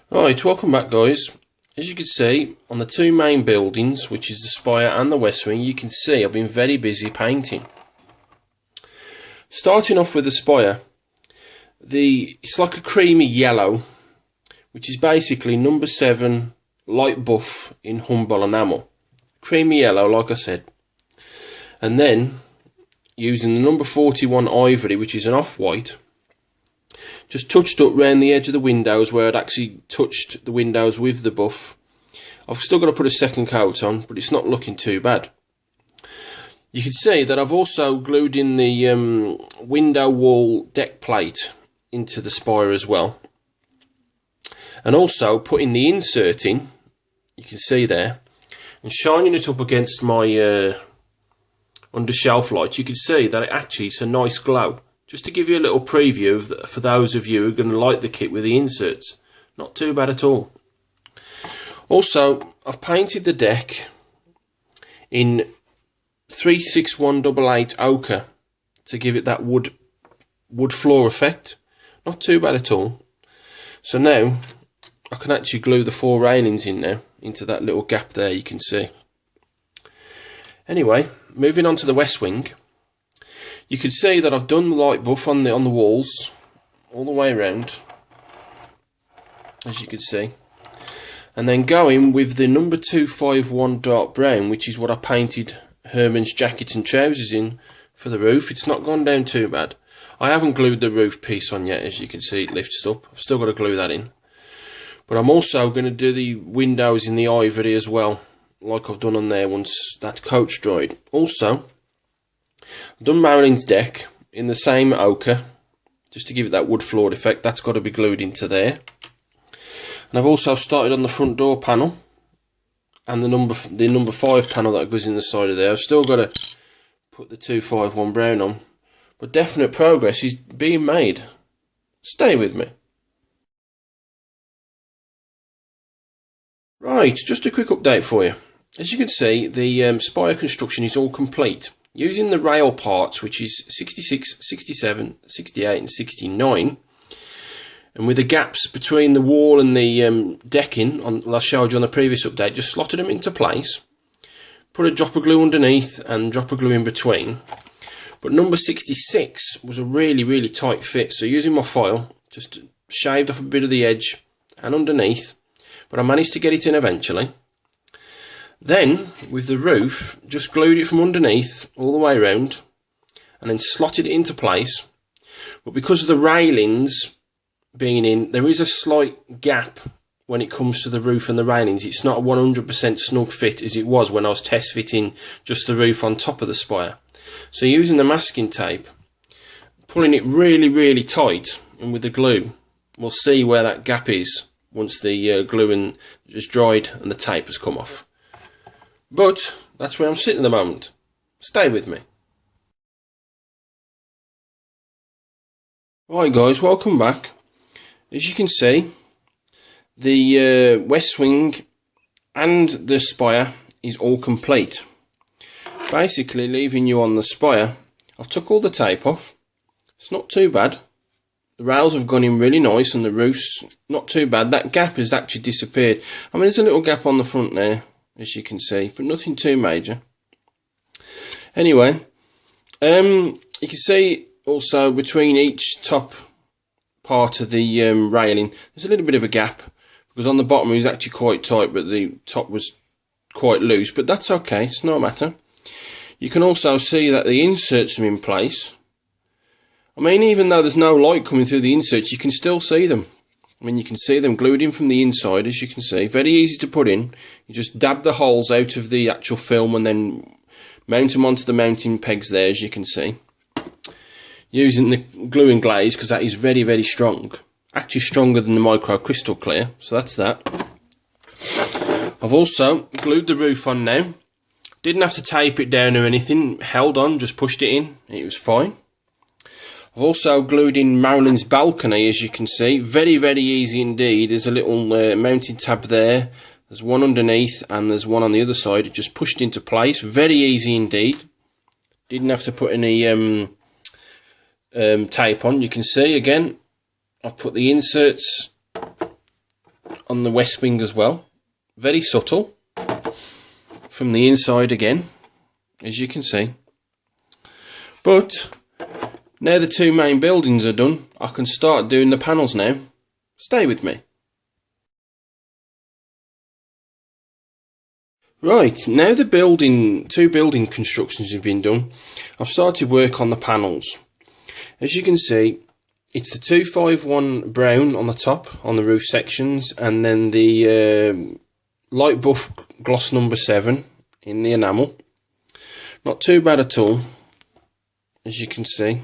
Right, welcome back guys. As you can see, on the two main buildings, which is the Spire and the West Wing, you can see I've been very busy painting. Starting off with the Spire, it's like a creamy yellow, which is basically No.7 light buff in Humbrol enamel. Creamy yellow, like I said. And then, using the No.41 Ivory, which is an off-white, just touched up round the edge of the windows where I'd actually touched the windows with the buff. I've still got to put a second coat on, but it's not looking too bad. You can see that I've also glued in the window wall deck plate into the Spire as well. And also putting the insert in, you can see there, and shining it up against my under shelf light, you can see that it actually is a nice glow. Just to give you a little preview for those of you who are going to like the kit with the inserts. Not too bad at all. Also, I've painted the deck in 36188 ochre to give it that wood floor effect. Not too bad at all. So now I can actually glue the four railings in now into that little gap there you can see. Anyway, moving on to the West Wing. You can see that I've done the light buff on the walls all the way around, as you can see, and then going with the No.251 dark brown, which is what I painted Herman's jacket and trousers in for the roof. It's not gone down too bad. I haven't glued the roof piece on yet, as you can see it lifts up. I've still got to glue that in, but I'm also going to do the windows in the Ivory as well, like I've done on there once that coat's dried. Also, I've done Marilyn's deck in the same ochre, just to give it that wood floored effect. That's got to be glued into there. And I've also started on the front door panel and the number 5 panel that goes in the side of there. I've still got to put the 251 brown on, but definite progress is being made. Stay with me. Right, just a quick update for you. As you can see, the Spire construction is all complete. Using the rail parts, which is 66, 67, 68 and 69, and with the gaps between the wall and the decking, I showed you on the previous update, just slotted them into place, put a drop of glue underneath and drop of glue in between. But number 66 was a really tight fit, so using my file, just shaved off a bit of the edge and underneath, but I managed to get it in eventually. Then, with the roof, just glued it from underneath all the way around and then slotted it into place. But because of the railings being in, there is a slight gap when it comes to the roof and the railings. It's not a 100% snug fit as it was when I was test fitting just the roof on top of the Spire. So using the masking tape, pulling it really tight, and with the glue, we'll see where that gap is once the glue is dried and the tape has come off. But that's where I'm sitting at the moment. Stay with me. Right guys, welcome back. As you can see, the West Wing and the Spire is all complete. Basically leaving you on the Spire, I've took all the tape off. It's not too bad. The rails have gone in really nice and the roof's not too bad. That gap has actually disappeared. I mean, there's a little gap on the front there, as you can see, but nothing too major. Anyway, you can see also between each top part of the railing, there's a little bit of a gap, because on the bottom it was actually quite tight, but the top was quite loose, but that's okay, it's no matter. You can also see that the inserts are in place. I mean, even though there's no light coming through the inserts, you can still see them. I mean, you can see them glued in from the inside, as you can see. Very easy to put in. You just dab the holes out of the actual film and then mount them onto the mounting pegs there, as you can see. Using the glue and glaze, because that is very strong. Actually stronger than the micro crystal clear, so that's that. I've also glued the roof on now. Didn't have to tape it down or anything. Held on, just pushed it in. It was fine. I've also glued in Marilyn's balcony, as you can see. Very easy indeed. There's a little mounting tab there. There's one underneath and there's one on the other side. It just pushed into place. Very easy indeed. Didn't have to put any tape on. You can see again, I've put the inserts on the west wing as well. Very subtle. From the inside again, as you can see. But now the two main buildings are done, I can start doing the panels now. Stay with me. Right, now the two building constructions have been done, I've started work on the panels. As you can see, it's the 251 brown on the top, on the roof sections, and then the light buff gloss No.7 in the enamel. Not too bad at all, as you can see.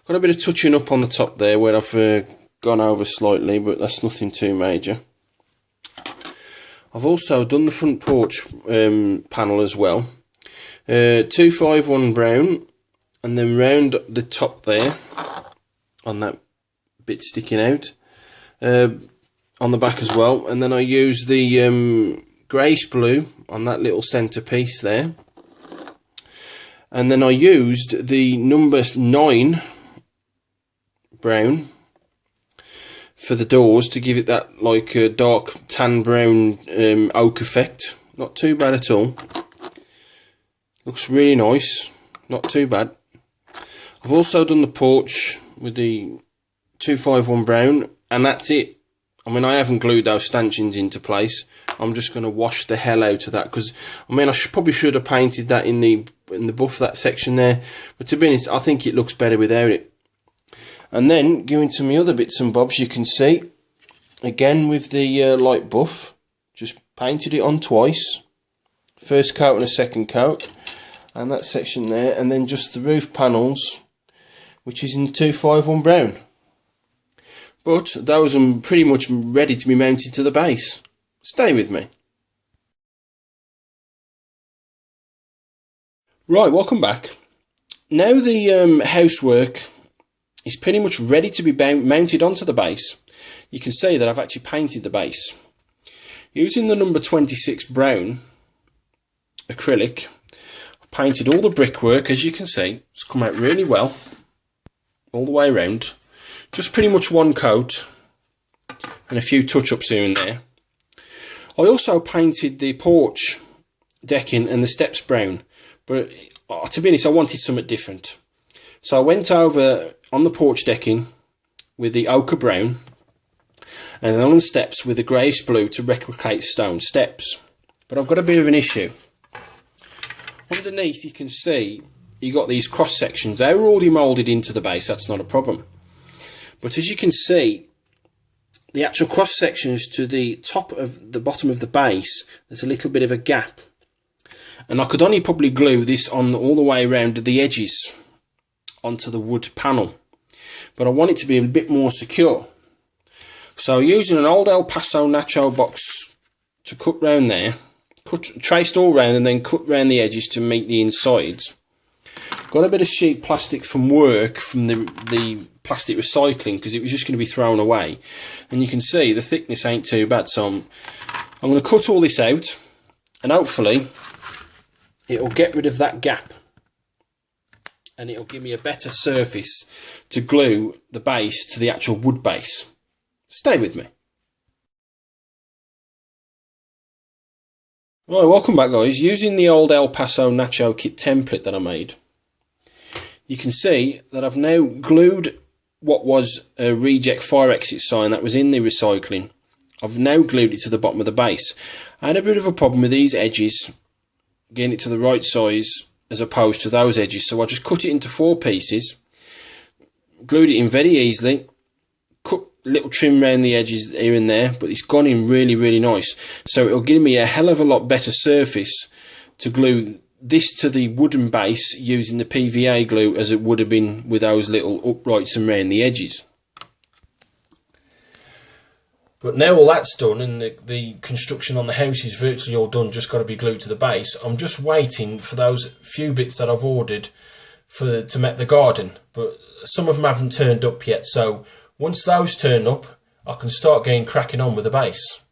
Got a bit of touching up on the top there where I've gone over slightly, but that's nothing too major. I've also done the front porch panel as well. 251 brown, and then round the top there, on that bit sticking out, on the back as well. And then I used the greyish blue on that little centre piece there. And then I used the No.9 brown for the doors to give it that like dark tan brown oak effect. Not too bad at all. Looks really nice. Not too bad. I've also done the porch with the 251 brown, and that's it. I mean, I haven't glued those stanchions into place. I'm just going to wash the hell out of that, because I mean, probably should have painted that in the buff, that section there, but to be honest, I think it looks better without it. And then going to my other bits and bobs, you can see again with the light buff, just painted it on twice, first coat and a second coat, and that section there, and then just the roof panels, which is in the 251 brown. But those are pretty much ready to be mounted to the base. Stay with me. Right, welcome back. Now the housework is pretty much ready to be mounted onto the base. You can see that I've actually painted the base. Using the number 26 brown acrylic, I've painted all the brickwork, as you can see. It's come out really well, all the way around. Just pretty much one coat and a few touch-ups here and there. I also painted the porch decking and the steps brown, but to be honest, I wanted something different. So I went over on the porch decking with the ochre brown, and then on the steps with the greyish blue to replicate stone steps. But I've got a bit of an issue. Underneath you can see you got these cross sections. They were already moulded into the base, that's not a problem. But as you can see, the actual cross sections to the top of the bottom of the base, there's a little bit of a gap. And I could only probably glue this on all the way around the edges onto the wood panel. But I want it to be a bit more secure. So using an old El Paso Nacho box to cut round there, traced all round and then cut round the edges to meet the insides. Got a bit of sheet plastic from work, from the plastic recycling, because it was just going to be thrown away. And you can see the thickness ain't too bad, so I'm going to cut all this out, and hopefully it'll get rid of that gap, and it'll give me a better surface to glue the base to the actual wood base. Stay with me. Right, welcome back guys. Using the old El Paso Nacho kit template that I made, you can see that I've now glued what was a reject fire exit sign that was in the recycling. I've now glued it to the bottom of the base. I had a bit of a problem with these edges, getting it to the right size as opposed to those edges, so I just cut it into 4 pieces, glued it in very easily, cut a little trim around the edges here and there, but it's gone in really nice. So it'll give me a hell of a lot better surface to glue this to the wooden base using the PVA glue as it would have been with those little uprights around the edges. But now all that's done and the construction on the house is virtually all done, just got to be glued to the base, I'm just waiting for those few bits that I've ordered to make the garden, but some of them haven't turned up yet, so once those turn up I can start getting cracking on with the base.